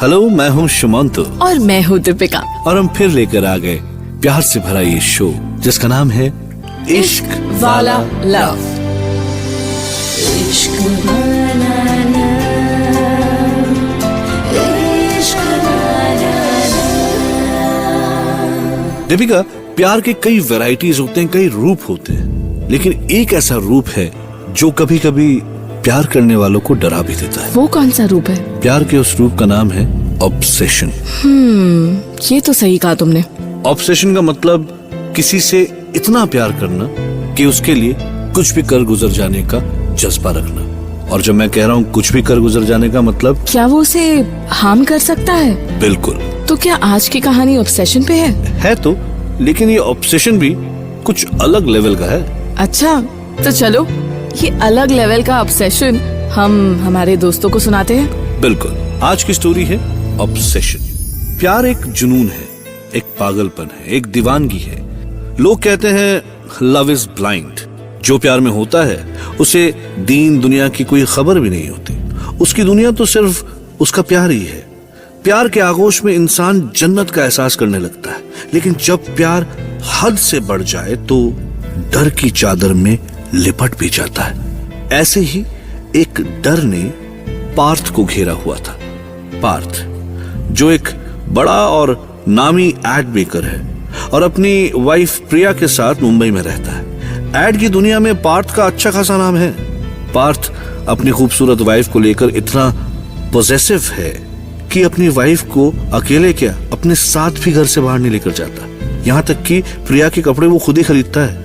Hello, मैं हूँ शुमांतो और मैं हूँ दीपिका और हम फिर लेकर आ गए प्यार से भरा ये शो जिसका नाम है इश्क वाला लव। इश्क वाला लव, इश्क वाला लव। दीपिका, प्यार के कई वैरायटीज होते हैं, कई रूप होते हैं, लेकिन एक ऐसा रूप है जो कभी कभी प्यार करने वालों को डरा भी देता है। वो कौन सा रूप है? प्यार के उस रूप का नाम है ऑब्सेशन। ये तो सही कहा तुमने। ऑब्सेशन का मतलब किसी से इतना प्यार करना कि उसके लिए कुछ भी कर गुजर जाने का जज्बा रखना। और जब मैं कह रहा हूँ कुछ भी कर गुजर जाने का मतलब, क्या वो उसे हार्म कर सकता है? बिल्कुल। तो क्या आज की कहानी ऑब्सेशन पे है तो लेकिन ये ऑब्सेशन भी कुछ अलग लेवल का है। अच्छा, तो चलो ये अलग लेवल का ऑब्सेशन हम हमारे दोस्तों को सुनाते हैं। बिल्कुल। आज की स्टोरी है ऑब्सेशन। प्यार एक जुनून है, एक पागलपन है, एक दीवानगी है। लोग कहते हैं लव इज ब्लाइंड। जो प्यार में होता है उसे दीन दुनिया की कोई खबर भी नहीं होती। उसकी दुनिया तो सिर्फ उसका प्यार ही है। प्यार के आगोश में इंसान जन्नत का एहसास करने लगता है, लेकिन जब प्यार हद से बढ़ जाए तो डर की चादर में लिपट भी जाता है। ऐसे ही एक डर ने पार्थ को घेरा हुआ था। पार्थ जो एक बड़ा और नामी एड मेकर है और अपनी वाइफ प्रिया के साथ मुंबई में रहता है। एड की दुनिया में पार्थ का अच्छा खासा नाम है। पार्थ अपनी खूबसूरत वाइफ को लेकर इतना पॉसेसिव है कि अपनी वाइफ को अकेले क्या अपने साथ भी घर से बाहर नहीं लेकर जाता। यहाँ तक कि प्रिया के कपड़े वो खुद ही खरीदता है।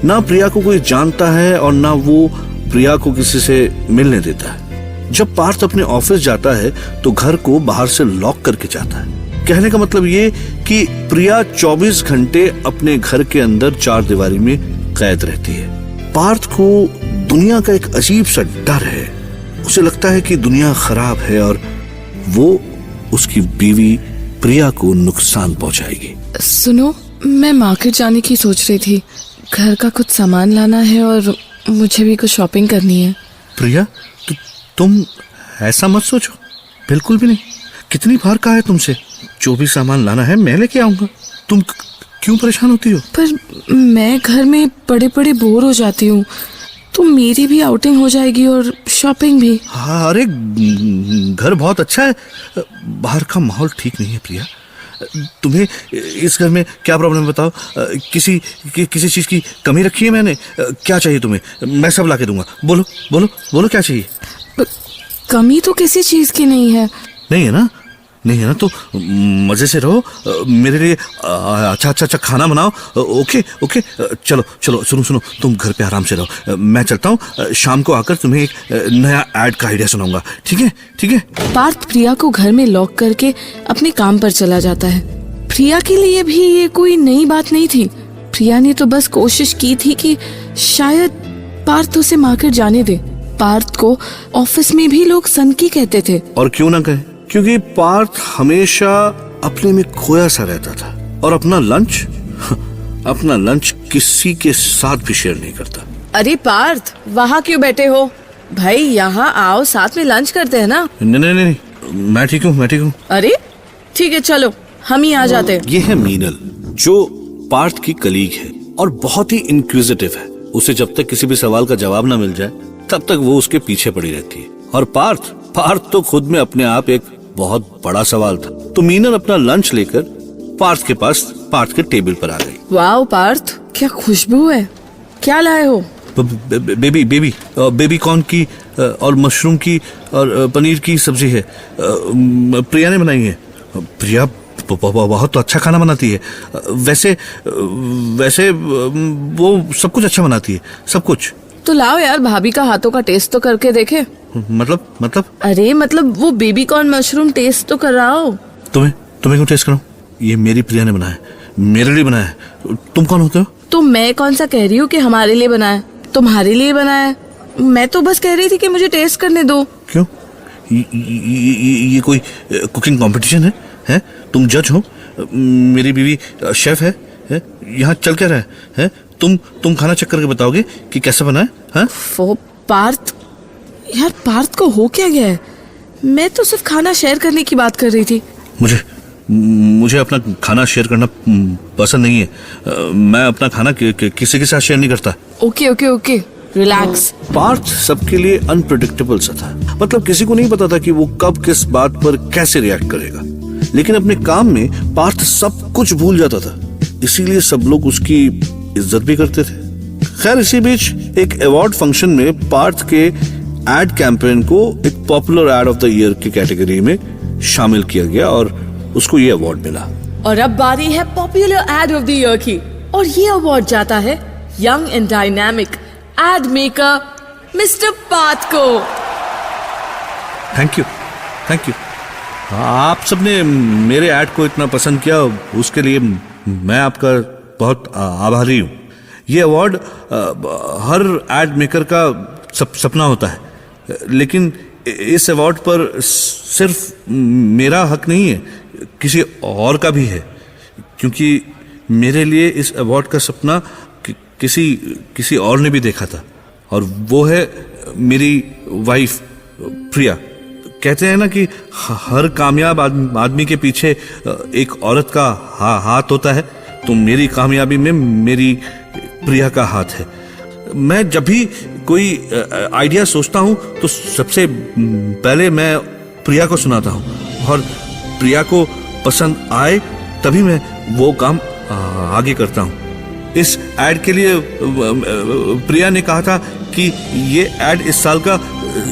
ना प्रिया को कोई जानता है और ना वो प्रिया को किसी से मिलने देता है। जब पार्थ अपने ऑफिस जाता है तो घर को बाहर से लॉक करके जाता है। कहने का मतलब ये कि प्रिया 24 घंटे अपने घर के अंदर चार दीवारी में कैद रहती है। पार्थ को दुनिया का एक अजीब सा डर है। उसे लगता है कि दुनिया खराब है और वो उसकी बीवी प्रिया को नुकसान पहुंचाएगी। सुनो, मैं मार्केट जाने की सोच रही थी। घर का कुछ सामान लाना है और मुझे भी कुछ शॉपिंग करनी है। प्रिया, तुम ऐसा मत सोचो, बिल्कुल भी नहीं। कितनी बार कहा है तुमसे, जो भी सामान लाना है मैं लेके आऊंगा। तुम क्यों परेशान होती हो? पर मैं घर में बड़े बड़े बोर हो जाती हूँ, तो मेरी भी आउटिंग हो जाएगी और शॉपिंग भी। हाँ, अरे घर बहुत अच्छा है, बाहर का माहौल ठीक नहीं है। प्रिया, तुम्हें इस घर में क्या प्रॉब्लम है बताओ? किसी चीज की कमी रखी है मैंने? क्या चाहिए तुम्हें? मैं सब ला के दूंगा। बोलो बोलो बोलो, क्या चाहिए? कमी तो किसी चीज की नहीं है। नहीं है ना? नहीं है ना तो मजे से रहो। मेरे लिए अच्छा खाना बनाओ। ओके ओके, चलो चलो, सुनो, तुम घर पे आराम से रहो। मैं चलता हूँ, शाम को आकर तुम्हें एक नया ऐड का आइडिया सुनाऊंगा। ठीक है? पार्थ प्रिया को घर में लॉक करके अपने काम पर चला जाता है। प्रिया के लिए भी ये कोई नई बात नहीं थी। प्रिया ने तो बस कोशिश की थी कि शायद पार्थ उसे मार्केट जाने दे। पार्थ को ऑफिस में भी लोग सनकी कहते थे। और क्यों ना कहे, क्योंकि पार्थ हमेशा अपने में खोया सा रहता था और अपना लंच किसी के साथ भी शेयर नहीं करता। अरे पार्थ, वहाँ क्यों बैठे हो? भाई यहाँ आओ, साथ में लंच करते हैं ना। नहीं, मैं ठीक हूँ। अरे ठीक है, चलो हम ही आ जाते हैं। ये है मीनल, जो पार्थ की कलीग है और बहुत ही इंक्विजिटिव है। उसे जब तक किसी भी सवाल का जवाब ना मिल जाए तब तक वो उसके पीछे पड़ी रहती है। और पार्थ तो खुद में अपने आप एक बहुत बड़ा सवाल था। तो मीनल अपना लंच लेकर पार्थ के टेबल पर आ गई। वाओ पार्थ, क्या खुशबू है। क्या लाए हो? बेबी कॉर्न की और मशरूम की और पनीर की सब्जी है। प्रिया ने बनाई है। प्रिया बहुत अच्छा खाना बनाती है। वैसे वो सब कुछ अच्छा बनाती है, सब कुछ। तो लाओ यार, भाभी का हाथों का टेस्ट तो करके देखे। मतलब अरे मतलब वो बेबी कॉर्न मशरूम टेस्ट तो कराओ। तुम्हें क्यों टेस्ट कराऊं? ये मेरी प्रिया ने बनाया, मेरे लिए बनाया है। तुम कौन होते हो? तो मैं कौन सा कह रही हूँ कि हमारे लिए बनाया, तुम्हारे लिए बनाया। मैं तो बस कह रही थी कि मुझे टेस्ट करने दो। क्यों? ये कोई कुकिंग कंपटीशन है? तुम जज हो, मेरी बीवी शेफ है? यहाँ चल क्या रहा है? तुम खाना चेक करके बताओगे कि कैसा बना है? वो पार्थ, यार पार्थ को हो क्या गया है? मैं तो सिर्फ खाना शेयर करने की बात कर रही थी। मुझे अपना खाना शेयर करना पसंद नहीं है। मैं अपना खाना किसी के साथ शेयर नहीं करता। Okay okay okay, relax. Parth सबके लिए अनप्रेडिक्टेबल सा था। मतलब किसी को नहीं पता था कि वो कब किस बात पर कैसे रिएक्ट करेगा, लेकिन अपने काम में पार्थ सब कुछ भूल जाता था, इसीलिए सब लोग उसकी इज्जत भी करते थे। खैर, इसी बीच एक अवार्ड फंक्शन में पार्थ के एड कैंपेन को एक popular ad of the year की कैटेगरी में शामिल किया गया और उसको ये अवार्ड मिला। और अब बारी है popular ad of the year की, और ये अवार्ड जाता है young and dynamic ad maker mister Parth को। Thank you. आप सबने मेरे ऐड को इतना पसंद किया, उसके लिए मैं आपका बहुत आभारी हूँ। ये अवार्ड हर एड मेकर का सपना होता है, लेकिन इस अवार्ड पर सिर्फ मेरा हक नहीं है, किसी और का भी है, क्योंकि मेरे लिए इस अवार्ड का सपना किसी और ने भी देखा था, और वो है मेरी वाइफ प्रिया। कहते हैं ना कि हर कामयाब आदमी के पीछे एक औरत का हाथ होता है, तो मेरी कामयाबी में मेरी प्रिया का हाथ है। मैं जब भी कोई आइडिया सोचता हूँ तो सबसे पहले मैं प्रिया को सुनाता हूँ, और प्रिया को पसंद आए तभी मैं वो काम आगे करता हूँ। इस एड के लिए प्रिया ने कहा था कि ये एड इस साल का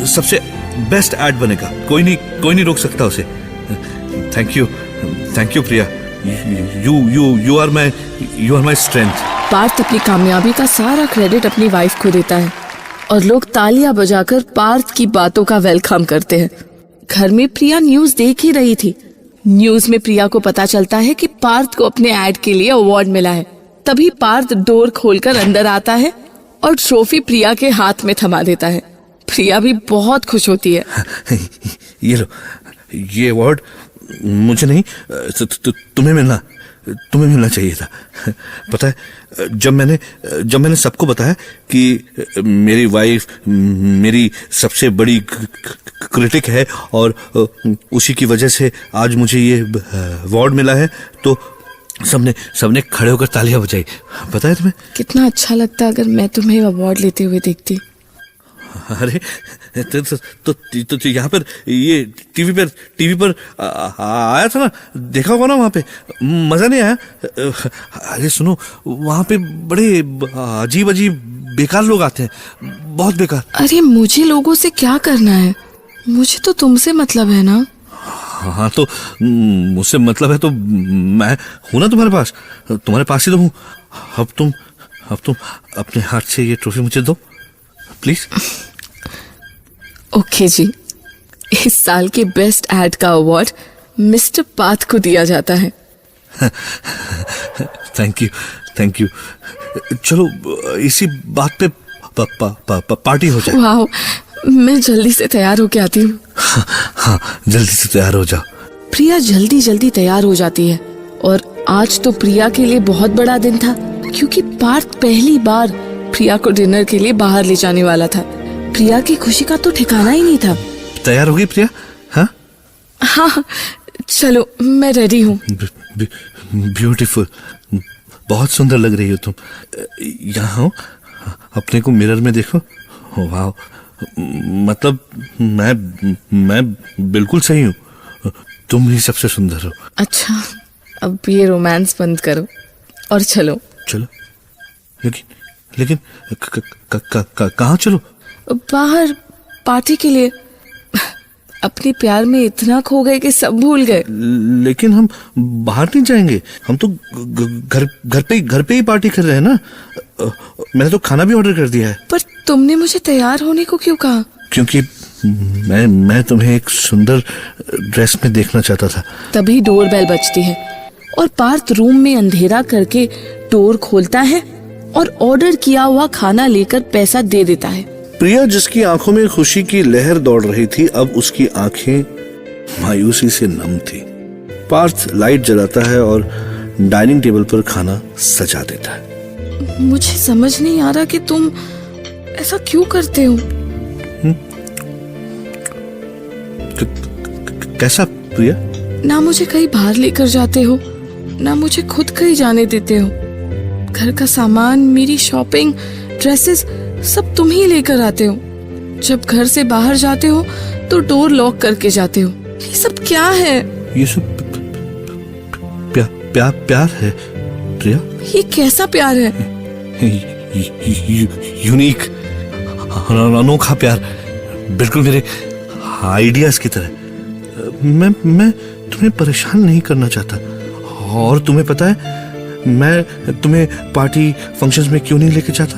सबसे बेस्ट एड बनेगा। कोई नहीं रोक सकता उसे। Thank you Priya. You are my strength. Parth अपनी कामयाबी का सारा क्रेडिट अपनी वाइफ को देता है, और लोग तालियां बजाकर पार्थ की बातों का वेलकम करते हैं। घर में प्रिया न्यूज देख ही रही थी। न्यूज में प्रिया को पता चलता है कि पार्थ को अपने एड के लिए अवार्ड मिला है। तभी पार्थ डोर खोलकर अंदर आता है और ट्रॉफी प्रिया के हाथ में थमा देता है। प्रिया भी बहुत खुश होती है। ये लो, ये अवार्ड मुझे नहीं, तुम्हें मिलना चाहिए था। पता है, जब मैंने सबको बताया कि मेरी वाइफ मेरी सबसे बड़ी क्रिटिक है और उसी की वजह से आज मुझे ये अवार्ड मिला है, तो सबने खड़े होकर तालियां बजाई। पता है तुम्हें कितना अच्छा लगता अगर मैं तुम्हें अवार्ड लेते हुए देखती। अरे तो यहाँ पर ये टीवी पर आया था ना, देखा होगा ना, वहाँ पे मजा नहीं आया? अरे सुनो, वहाँ पे बड़े अजीब बेकार लोग आते हैं, बहुत बेकार। अरे मुझे लोगों से क्या करना है, मुझे तो तुमसे मतलब है ना। हाँ, तो मुझसे मतलब है तो मैं हूं ना तुम्हारे पास ही तो हूँ। अब तुम अपने हाथ से ये ट्रॉफी मुझे दो प्लीज। ओके जी, इस साल के बेस्ट एड का अवार्ड मिस्टर पार्थ को दिया जाता है। Thank you. चलो इसी बात पे पार्टी हो जाए। वाह, मैं जल्दी से तैयार होके आती हूँ। हाँ, जल्दी से तैयार हो जाओ। प्रिया जल्दी तैयार हो जाती है, और आज तो प्रिया के लिए बहुत बड़ा दिन था, क्योंकि पार्थ पहली बार प्रिया को डिनर के लिए बाहर ले जाने वाला था। प्रिया की खुशी का तो ठिकाना ही नहीं था। तैयार हो गई प्रिया? हाँ, चलो मैं रेडी हूँ। ब्यूटीफुल, बहुत सुंदर लग रही हो तुम। यहाँ हो, अपने को मिरर में देखो। वाह, मतलब मैं बिल्कुल सही हूँ, तुम ही सबसे सुंदर हो। अच्छा, अब ये रोमांस बंद करो और चलो। लेकिन कहाँ चलो? बाहर पार्टी के लिए। अपने प्यार में इतना खो गए कि सब भूल गए। लेकिन हम बाहर नहीं जाएंगे, हम तो घर पे ही पार्टी कर रहे हैं ना। मैंने तो खाना भी ऑर्डर कर दिया है। पर तुमने मुझे तैयार होने को क्यों कहा? क्योंकि मैं तुम्हें एक सुंदर ड्रेस में देखना चाहता था। तभी डोर बेल बजती है और पार्थ रूम में अंधेरा करके डोर खोलता है और ऑर्डर किया हुआ खाना लेकर पैसा दे देता है। प्रिया, जिसकी आंखों में खुशी की लहर दौड़ रही थी, अब उसकी आंखें मायूसी से नम थी। पार्थ लाइट जलाता है और डाइनिंग टेबल पर खाना सजा देता है। मुझे समझ नहीं आ रहा कि तुम ऐसा क्यों करते हो। कैसा प्रिया? ना मुझे कहीं बाहर लेकर जाते हो, ना मुझे खुद कहीं जाने देते हो। घर का सामान, मेरी शॉपिंग, ड्रेसेस सब तुम ही लेकर आते हो। जब घर से बाहर जाते हो तो डोर लॉक करके जाते हो। ये सब क्या है? ये सब प्यार है प्रिया। ये कैसा प्यार है? यूनिक, अनोखा प्यार, बिल्कुल मेरे आइडियाज की तरह। मैं तुम्हें परेशान नहीं करना चाहता। और तुम्हें पता है मैं तुम्हें पार्टी फंक्शंस में क्यों नहीं लेके जाता?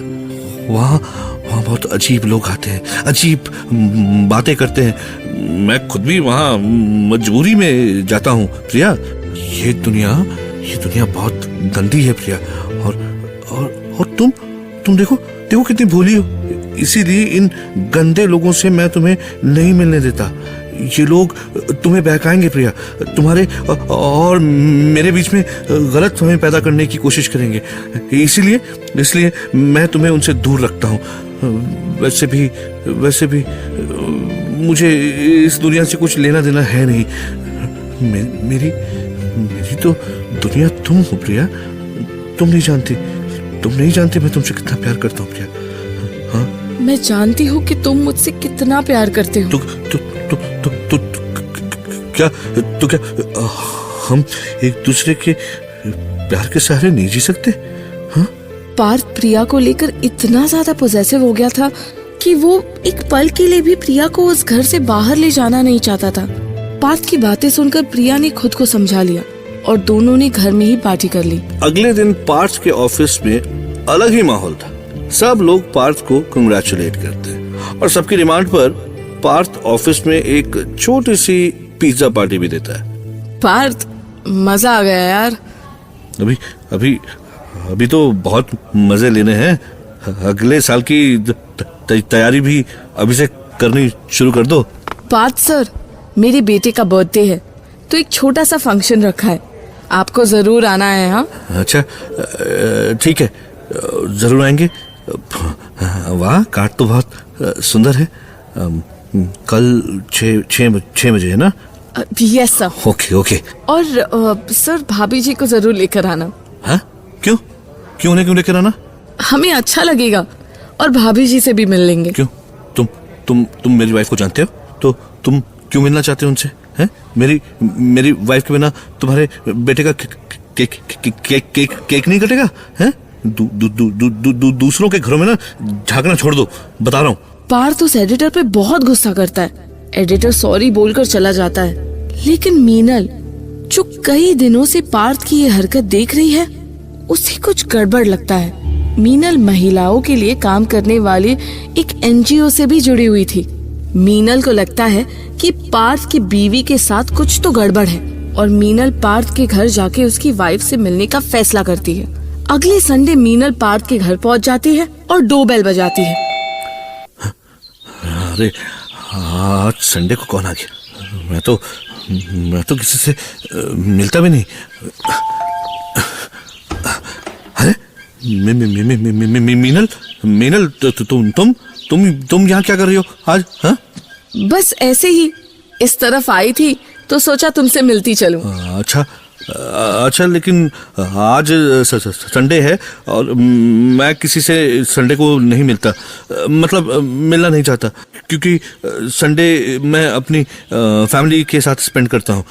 वहाँ बहुत अजीब लोग आते हैं, अजीब बातें करते हैं। मैं खुद भी वहाँ मजबूरी में जाता हूँ प्रिया। ये दुनिया बहुत गंदी है प्रिया। और तुम देखो कितनी भोली हो। इसीलिए इन गंदे लोगों से मैं तुम्हें नहीं मिलने देता। ये लोग तुम्हें बहकाएंगे प्रिया। तुम्हारे और मेरे बीच में गलत फहमी पैदा करने की कोशिश करेंगे। इसलिए मैं तुम्हें उनसे दूर रखता हूँ। वैसे भी मुझे इस दुनिया से कुछ लेना देना है नहीं। मेरी तो दुनिया तुम हो प्रिया। तुम नहीं जानती मैं तुमसे कितना प्यार करता हूँ प्रिया। हाँ, मैं जानती हूँ कि तुम मुझसे कितना प्यार करते हो। क्या हम एक दूसरे के प्यार के सहारे नहीं जी सकते? हाँ? पार्थ प्रिया को लेकर इतना ज्यादा पोजेसिव हो गया था कि वो एक पल के लिए भी प्रिया को उस घर से बाहर ले जाना नहीं चाहता था। पार्थ की बातें सुनकर प्रिया ने खुद को समझा लिया और दोनों ने घर में ही पार्टी कर ली। अगले दिन पार्थ के ऑफिस में अलग ही माहौल था। सब लोग पार्थ को कंग्रेचुलेट करते और सबकी डिमांड पर पार्थ ऑफिस में एक छोटी सी पिज्जा पार्टी भी देता है। पार्थ, मजा आ गया यार। अभी तो बहुत मजे लेने हैं। अगले साल की तैयारी भी अभी से करनी शुरू कर दो। पार्थ सर, मेरे बेटे का बर्थडे है तो एक छोटा सा फंक्शन रखा है, आपको जरूर आना है। हाँ, अच्छा ठीक है, जरूर आएंगे। वाह, कार्ड तो बहुत सुंदर है। कल 6 बजे है ना? Yes sir. ओके। और सर, भाभी जी को जरूर लेकर आना। हाँ? क्यों लेकर आना? हमें अच्छा लगेगा और भाभी जी से भी मिल लेंगे। क्यों? तुम मेरी वाइफ को जानते हो तो तुम क्यों मिलना चाहते हो उनसे? हैं? मेरी वाइफ के बिना तुम्हारे बेटे का केक नहीं कटेगा? हैं? दूसरों के घरों में ना झांकना छोड़ दो, बता रहा हूँ। पार्थ उस एडिटर पे बहुत गुस्सा करता है। एडिटर सॉरी बोलकर चला जाता है, लेकिन मीनल जो कई दिनों से पार्थ की ये हरकत देख रही है, उसे कुछ गड़बड़ लगता है। मीनल महिलाओं के लिए काम करने वाली एक एनजीओ से भी जुड़ी हुई थी। मीनल को लगता है कि पार्थ की बीवी के साथ कुछ तो गड़बड़ है और मीनल पार्थ के घर जाके उसकी वाइफ से मिलने का फैसला करती है। अगले संडे मीनल पार्थ के घर पहुंच जाती है और डोरबेल बजाती है। अरे आज संडे को कौन आ गया? मैं तो किसी से मिलता भी नहीं। अरे मीनल तुम यहाँ क्या कर रही हो आज? हाँ? बस ऐसे ही इस तरफ आई थी तो सोचा तुमसे मिलती चलूं। अच्छा, लेकिन आज संडे है और मैं किसी से संडे को नहीं मिलता, मतलब मिलना नहीं चाहता, क्योंकि संडे मैं अपनी फैमिली के साथ स्पेंड करता हूँ।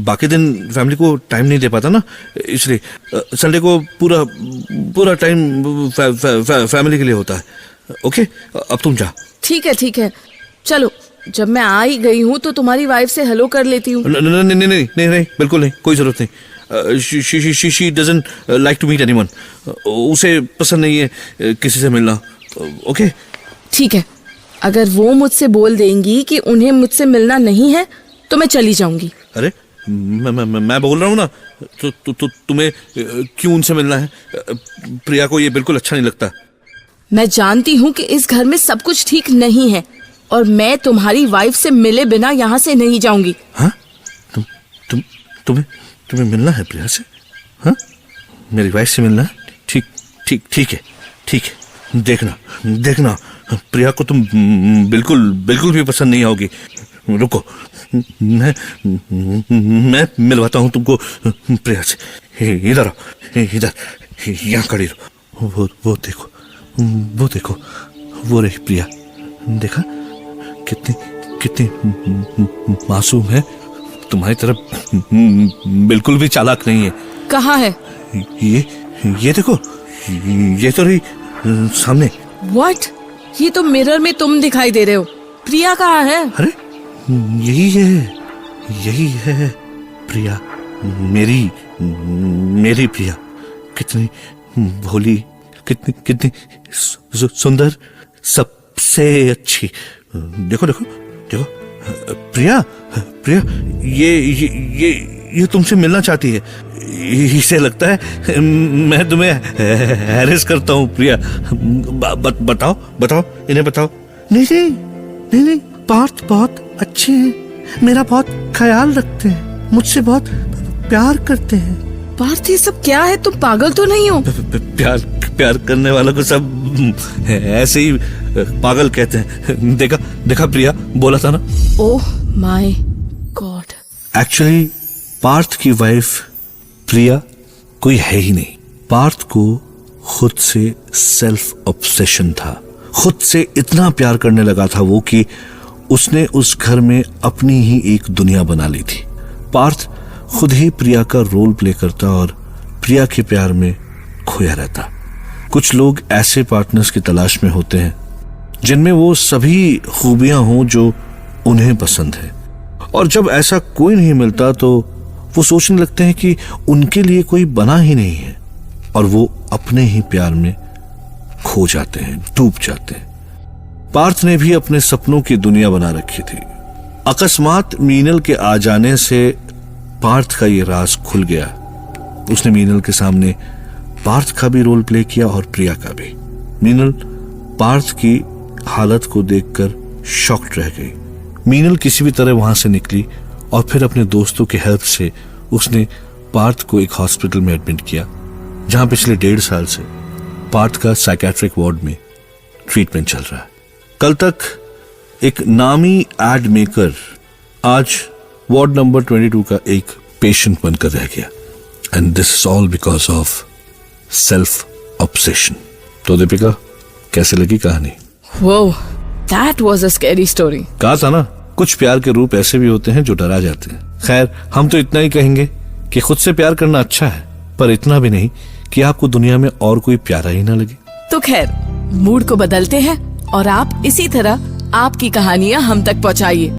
बाकी दिन फैमिली को टाइम नहीं दे पाता ना, इसलिए संडे को पूरा टाइम फैमिली के लिए होता है। ओके, अब तुम जा। ठीक है, चलो। जब मैं आ ही गई हूँ तो तुम्हारी वाइफ से हेलो कर लेती हूँ। नहीं, बिल्कुल नहीं, कोई जरूरत नहीं। She doesn't like to meet anyone. उसे पसंद नहीं है किसी से मिलना। ओके, ठीक है। अगर वो मुझसे बोल देंगी कि उन्हें मुझसे मिलना नहीं है तो मैं चली जाऊंगी। अरे मैं बोल रहा हूँ ना, तो तुम्हें क्यों उनसे मिलना है? प्रिया को ये बिल्कुल अच्छा नहीं लगता। मैं जानती हूँ कि इस घर में सब कुछ ठीक नहीं है और मैं तुम्हारी वाइफ से मिले बिना यहाँ से नहीं जाऊंगी। हाँ? तुम्हें मिलना है प्रिया से? हाँ? मेरी वाइफ से मिलना है? ठीक है। देखना प्रिया को तुम बिल्कुल भी पसंद नहीं आओगी। रुको, मैं मिलवाता हूँ तुमको प्रिया से। इधर आओ, इधर, यहाँ खड़ी रहो। वो देखो, वो देखो, वो रही प्रिया। देखा कितनी कितनी मासूम है, तुम्हारी तरफ बिल्कुल भी चालाक नहीं है। कहाँ है? ये देखो, ये तो रही सामने। व्हाट? ये तो मिरर में तुम दिखाई दे रहे हो। प्रिया कहाँ है? अरे यही है प्रिया, मेरी प्रिया। कितनी भोली, कितनी सुंदर, सबसे अच्छी। देखो देखो देखो, प्रिया ये तुमसे मिलना चाहती है। इसे लगता है मैं तुम्हें हैरेस करता हूँ। प्रिया बताओ इन्हें बताओ। नहीं, पार्थ बहुत अच्छे हैं, मेरा बहुत ख्याल रखते हैं, मुझसे बहुत प्यार करते हैं। पार्थ, ये सब क्या है? तुम पागल तो नहीं हो? प्यार करने वालों को सब ऐसे ही पागल कहते हैं। देखा प्रिया, बोला था ना। Oh my god. Actually Parth की वाइफ प्रिया कोई है ही नहीं। पार्थ को खुद से सेल्फ ऑब्सेशन था, खुद से इतना प्यार करने लगा था वो कि उसने उस घर में अपनी ही एक दुनिया बना ली थी। पार्थ खुद ही प्रिया का रोल प्ले करता और प्रिया के प्यार में खोया रहता। कुछ लोग ऐसे पार्टनर्स की तलाश में होते हैं जिनमें वो सभी खूबियां हों जो उन्हें पसंद है, और जब ऐसा कोई नहीं मिलता तो वो सोचने लगते हैं कि उनके लिए कोई बना ही नहीं है, और वो अपने ही प्यार में खो जाते हैं, डूब जाते हैं। पार्थ ने भी अपने सपनों की दुनिया बना रखी थी। अकस्मात मीनल के आ जाने से पार्थ का ये राज खुल गया। उसने मीनल के सामने पार्थ का भी रोल प्ले किया और प्रिया का भी। मीनल पार्थ की हालत को देखकर शॉक्ड रह गई। मीनल किसी भी तरह वहां से निकली और फिर अपने दोस्तों की हेल्प से उसने पार्थ को एक हॉस्पिटल में एडमिट किया, जहां पिछले 1.5 साल से पार्थ का साइकेट्रिक वार्ड में ट्रीटमेंट चल रहा है। कल तक एक नामी एड मेकर आज वार्ड नंबर 22 का एक पेशेंट बनकर रह गया, and this is all because of self obsession. तो दीपिका, कैसे लगी कहानी? Whoa, that was a scary story. कहा था ना, कुछ प्यार के रूप ऐसे भी होते हैं जो डरा जाते हैं। खैर, हम तो इतना ही कहेंगे कि खुद से प्यार करना अच्छा है, पर इतना भी नहीं कि आपको दुनिया में और कोई प्यारा ही ना लगे। तो खैर, मूड को बदलते हैं और आप इसी तरह आपकी कहानियां हम तक पहुंचाइए।